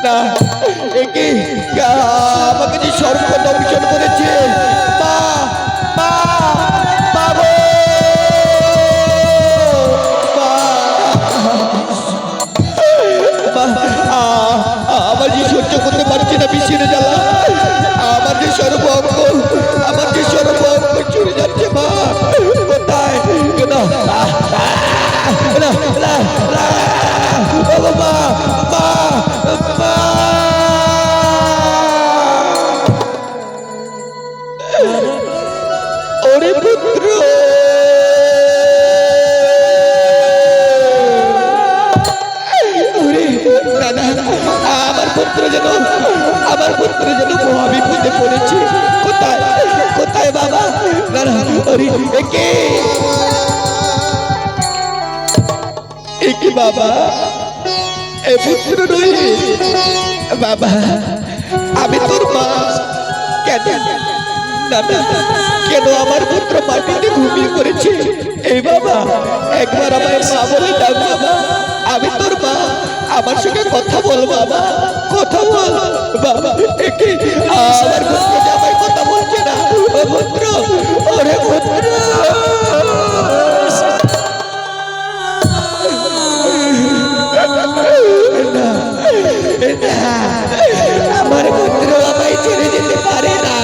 না একে আমাকে যে সর্ব দংশন করেছে মা মা বাবু আমার যে সহ্য করতে পারছি না বিষের জ্বালা আমার যে সর্ব অঙ্গ আমার যে সর্ব অঙ্গ চলে যাচ্ছে মা কোথায় ওরে পুত্র আমার পুত্র যেন মহাবিপদে পড়েছে কোথায় কোথায় বাবা একে বাবা এ পুত্র নয় বাবা আমি তোর মা কেন কেন আমার পুত্র মাটিতে ঘুমিয়ে পড়েছে এই বাবা একবার আমায় মা বলে ডাক বাবা আমি তোর মা আমার সঙ্গে কথা বল বাবা কথা বল বাবা একে আমার পুত্র যে আমায় কথা বলছে না ও পুত্র ওরে পুত্র আমার পুত্র আমায় ছেড়ে যেতে পারে না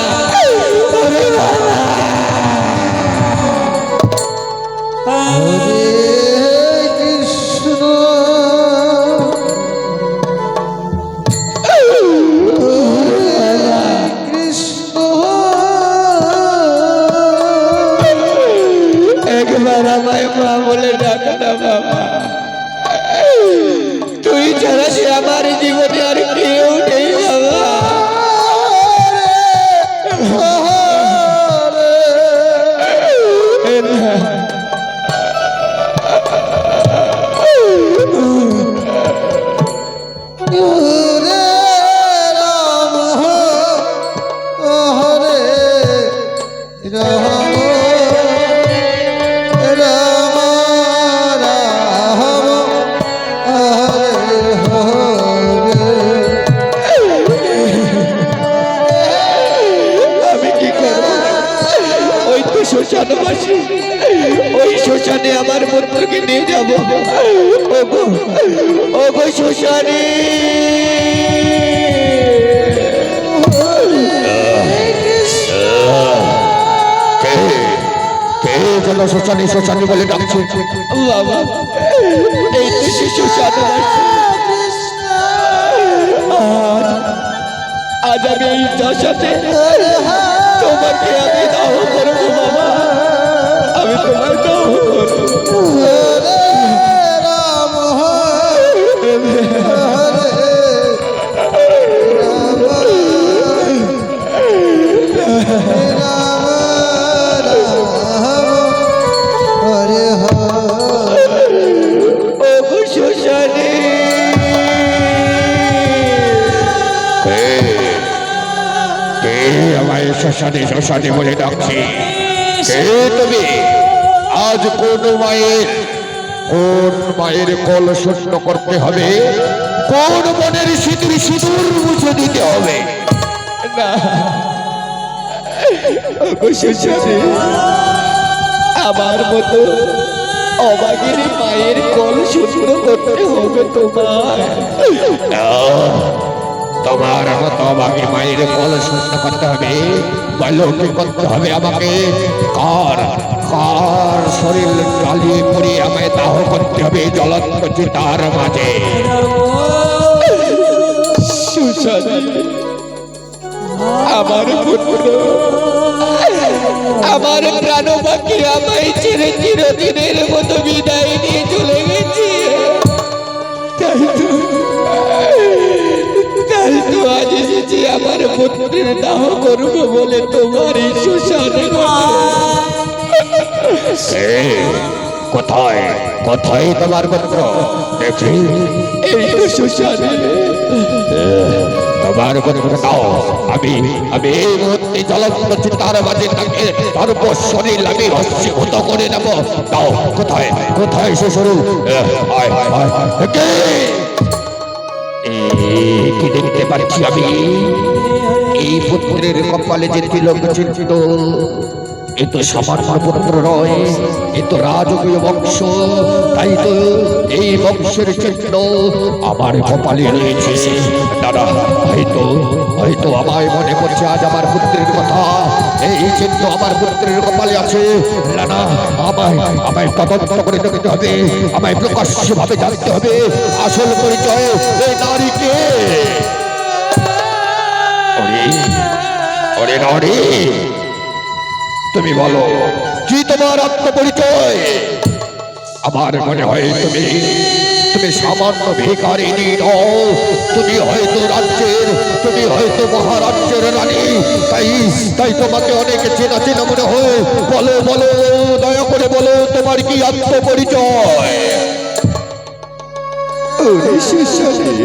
একবার আমায় মা বলে ডাক না বাবা তুই ছাড়া সে আমার জীবনে আর কেউ নেই বাবা শ্মশানবাসী ওই শ্মশানে আমার পুত্রকে নিয়ে যাবো ওগো শ্মশানে যেন শ্মশানে শ্মশানে বলে ডাকছে বাবা এই তো সে শ্মশানবাসী আজ আমি এই দশাতে তোমাকে আমি দাহ করবো বাবা আমি তোমার দাহ করবো শ্মশানে শ্মশানে বলে ডাকছি কে তুমি আজ কোন মায়ের কল শূন্য করতে হবে কোন মনের সিঁদুর সিঁদুর মুছে দিতে হবে না আমার মতো অবাগিনী মায়ের কল শূন্য করতে হবে তোমার মতো অবাগী মায়ের কল শূন্য করতে হবে বলো কি করতে হবে আমাকে কার কার শরীর জ্বালিয়ে পড়ে আমায় দাহ করতে হবে জ্বলন্ত চিতার মাঝে আমার পুত্র আমার প্রাণ বাকি আমায় ছেড়ে চিরদিনের মতো বিদায় নিয়ে চলে গেছে তাই তো আজ এসেছি আমার পুত্রের দাহ করবো বলে তোমার এই শ্মশানে কোথায় কোথায় তোমার পুত্র দেখি এই তো শ্মশানে তোমার কথা দাও, আমি এই মুহূর্তে জ্বলন্ত চিতার মাঝে তাকে সর্বশরীর আমি ভস্মীভূত করে নেব। দাও, কোথায় সে শরীর? আয় আয় কে? কি দেখতে পাচ্ছি আমি? এই পুত্রের কপালে যে তিলক চিহ্ন, এ তো সামান্য পুত্র নয়, এ তো রাজকীয় বংশ। তাই তো এই বংশের চিহ্ন আমার কপালে রয়েছে। দাদা, হয়তো আমায় মনে পড়ছে আজ আমার পুত্রের কথা। এই চিহ্ন আমার পুত্রের কপালে আছে। না, আমায় তদন্ত করে দেখতে হবে। আমায় প্রকাশ্যভাবে জানতে হবে আসল পরিচয় এই নারীকে। ওরে নারী, তুমি বলো, কি তোমার আত্মপরিচয়? আমার মনে হয় তুমি সামান্য ভিখারিনী নও। তুমি হয়তো মহারাজ্যের রানী। তাই তোমাকে অনেকে চেনা চেনা মনে হয়। বলো, দয়া করে বলো, তোমার কি আত্মপরিচয়? ওরে সুশালী,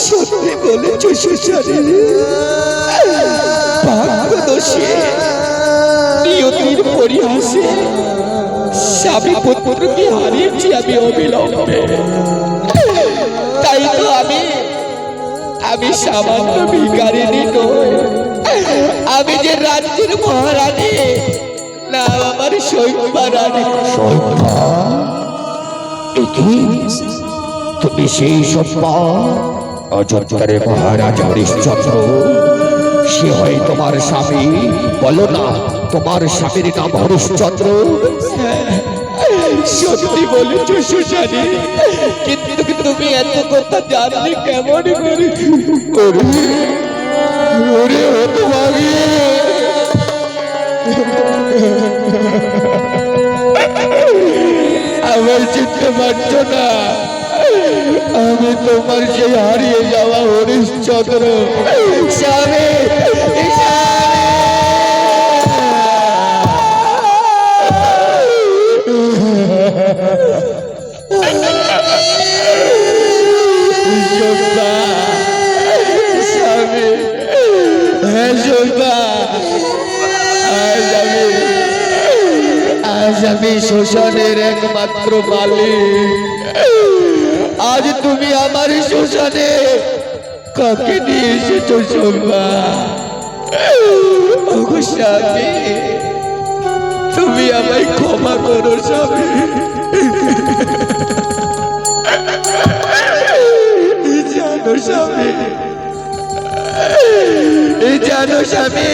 সত্যি বলেছ সুশালী। ভাগ্যদোষে নিয়তির পরিহাসে স্বামী পুত্রকে হারিয়েছি আমি অবিলম্বে। তাই তো আমি সামান্য ভিখারিনী নই, আমি যে রাজ্যের মহারানী, না আমার সৈন্যা রানী। তুমি সেই সভ্যা অযোধ্যার মহারাজা হরিশ্চন্দ্র? সে হয় তোমার স্বামী? বলো না, তোমার স্বামীর নাম হরিশ্চন্দ্র? সত্যি বলেছ সুশালী, কিন্তু তুমি এত কথা জানলে কেমন করে? ওরে হতভাগী, আমার চিনতে পারছো না? আমি তোমার সেই হারিয়ে যাওয়া হরিশ্চন্দ্র স্বামী। আজ আমি শ্মশানের একমাত্র মালিক। আজ তুমি আমার শ্মশানে কাকে নিয়ে এসেছো শোভা? ওগো স্বামী, তুমি আমায় ক্ষমা করো স্বামী। জানো স্বামী,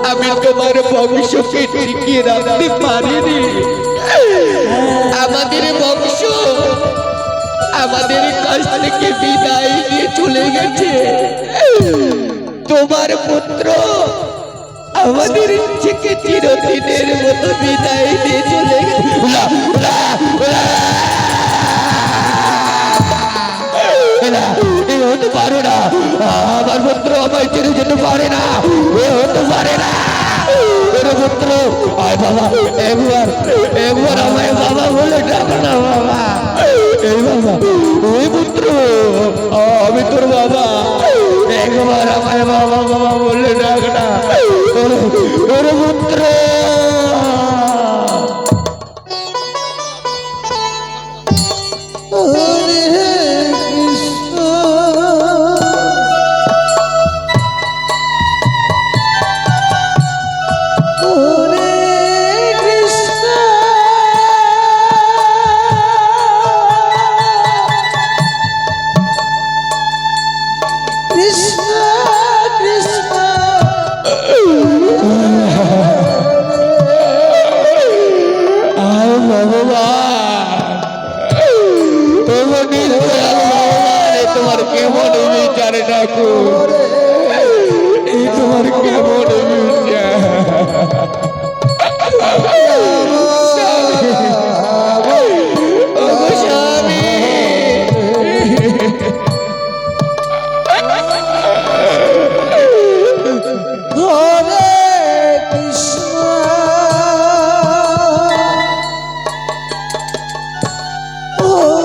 আমি তোমার বংশকে টিকিয়ে রাখতে পারিনি। আমাদের বংশ আমাদের কাছ থেকে বিদায় নিয়ে চলে গেছে। তোমার পুত্র আমাদের থেকে চিরদিনের মতো বিদায় দিয়ে চলে গেছে। হতে পারে না, আমার পুত্র আমায় ছেড়ে যেতে পারে না, হতে পারে না। পুত্র, আয় বাবা, একবার আমায় বাবা বলে ডাক না বাবা। এই বাবা, ওই পুত্র, আমি তোর বাবা, একবার আমায় বাবা বাবা বলে ডাক না। ওরে পুত্র, তোমার কেমন বিচার ঠাকুর? তোমার কেমন বিচার? স্বামী,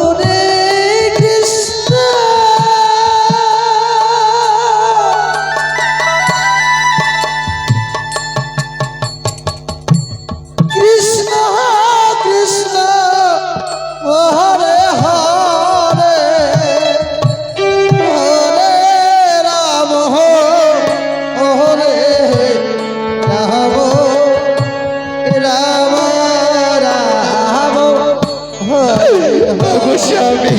Hare স্বামী,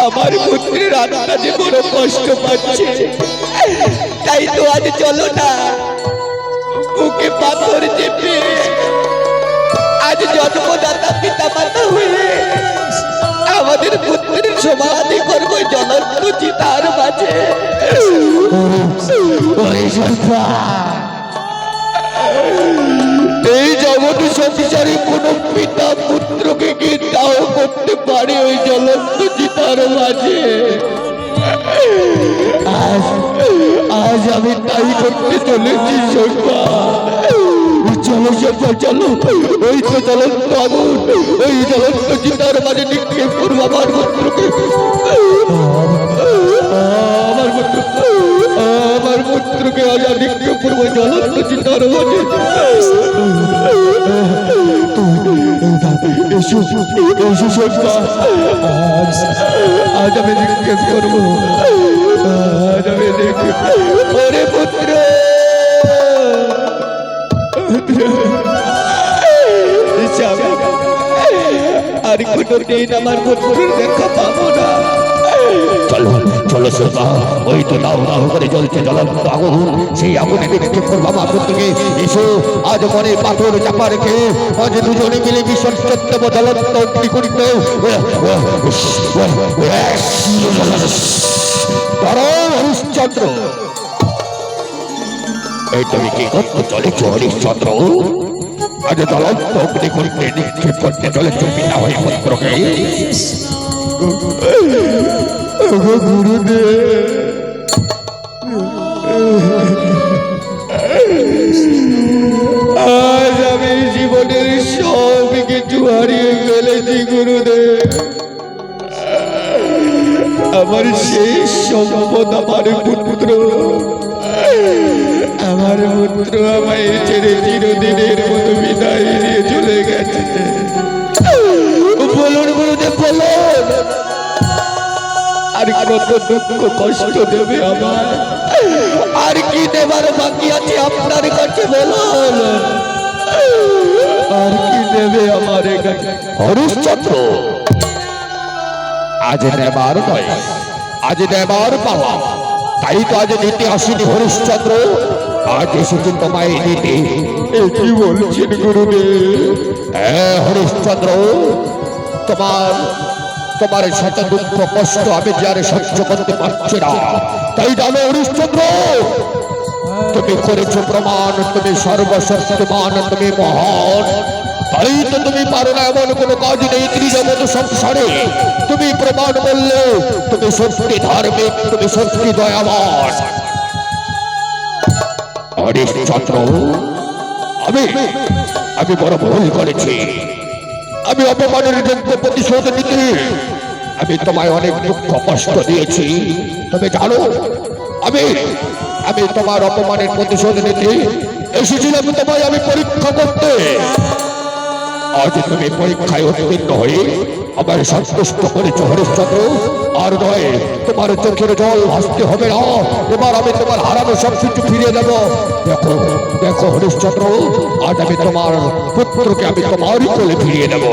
আমার পুত্রের আত্মা যে বড় কষ্ট পাচ্ছে, তাই তো আজ চলো না বুকে পাথর চেপে আজ জন্মদাতা পিতা মাতা হয়ে আমাদের পুত্রের সমাধি করবো জ্বলন্ত চিতার মাঝে। এই জগৎ সংসারে কোন পিতা পুত্রকে কি দাও করতে পারে ওই জ্বলন্ত চিতার মাঝে? আজ আমি তাই করতে চলেছি সৈবা। চলো সৈবা চলো, ওই তো জ্বলন্ত আগুন, ওই জ্বলন্ত চিতার মাঝে নিক্ষেপ করবো আমার পুত্রকে। আমার পুত্রকে আজ নিক্ষেপ করবো জ্বলন্ত চিতার মাঝে। এসো এসো সৈবা, আজ আমি নিক্ষেপ করবো, আজ আমি নিক্ষেপ। ওরে পুত্র, আর কোনো দিন আমার পুত্রের দেখা পাবো না। চলো চলো সৈবা, ওই তো দাও দাও করে জ্বলছে জ্বলন্ত আগুন, সেই আগুনে নিক্ষেপ করবো আমার পুত্রকে। এসো আজ মনে পাথর চাপা রেখে আজ দুজনে মিলে মিশন করতে জ্বলন্ত অগ্নিকুণ্ড। হরিশ্চন্দ্র, এই তুমি কি করতে চলেছ হরিশ্চন্দ্র? আজ জ্বলন্ত অগ্নিকুণ্ডে নিক্ষেপ করতে চলেছ পিতা হয়ে পুত্রকে। গুরুদেব, আজ আমি জীবনের সব কিছু হারিয়ে ফেলেছি গুরুদেব। আমার শেষ সম্পদ আমার পুত্র, আমার পুত্র আমায় ছেড়ে চিরদিনের মতো বিদায় নিয়ে চলে গেছে। বলুন গুরুদেব বলুন, আর কত দুঃখ কষ্ট দেবে আমার? আর কি দেবার বাকি আছে আপনার কাছে বলুন? আর কি দেবে আমার কাছে? হরিশ্চন্দ্র, আজ নেবার নয়, আজ নেবার পাওয়া, তাই তো আজ নিতে আসিনি হরিশ্চন্দ্র, আজ এসেছি তোমায় নিতে। কি বলছেন গুরুদেব? হ্যাঁ হরিশ্চন্দ্র, তোমার সাথে দুঃখ কষ্ট আমি যে আর সহ্য করতে পারছি না। তাই জানো হরিশ্চন্দ্র, তুমি করেছো প্রমাণ তুমি সর্বশক্তিমান, তুমি মহান, তাই তো তুমি পারো না এমন কোনো কাজ নেই ত্রিজগৎ সংসারে। তুমি প্রমাণ বললে তুমি সত্যি ধার্মিক, তুমি সত্যি দয়াবান। হরিশ্চন্দ্র, আমি বড় ভুল করেছি। আমি অপমানের যোগ্য প্রতিশোধ নিতে আমি তোমায় অনেক দুঃখ কষ্ট দিয়েছি। তবে জানো, আমি তোমার অপমানের প্রতিশোধ নিতে এসেছিলাম তোমায় আমি পরীক্ষা করতে। আজ তুমি পরীক্ষায় উত্তীর্ণ হয়ে আমার সন্তুষ্ট করেছ হরিশ্চন্দ্র। আর নয়, তোমার চোখের জল ভাসতে হবে না, এবার আমি তোমার হারানো সব কিছু ফিরিয়ে দেব। দেখো দেখো হরিশ্চন্দ্র, আজ আমি তোমার পুত্রকে আমি তোমারই কোলে ফিরিয়ে দেব।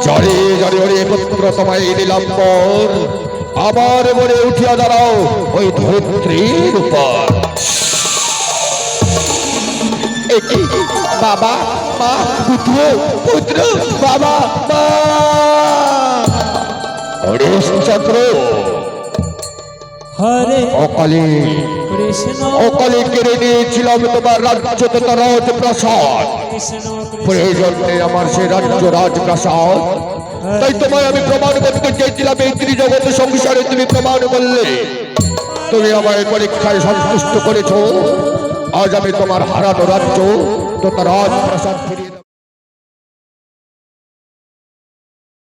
জরে জরে ওরে পুত্র তোমায় নিলাম পর, আবার মনে উঠিয়া দাঁড়াও ওই ধরিত্রীর উপর। বাবা মা পুত্র পুত্র বাবা মা। হরিশ্চন্দ্র, হরে অকালে কৃষ্ণ অকালে কেড়ে নিয়েছিলাম তোমার রাজ্য তথা রাজপ্রাসাদ। কৃষ্ণ প্রয়োজন নেই আমার সে রাজ্য রাজপ্রাসাদ, তাই তোমায় আমি প্রমাণ করতে চেয়েছিলাম এই ত্রিজগৎ সংসারে। তুমি প্রমাণ করলে, তুমি আমায় পরীক্ষায় সন্তুষ্ট করেছো। আজ আমি তোমার হারানো রাজ্য তথা রাজপ্রাসাদ ফিরিয়ে দেব।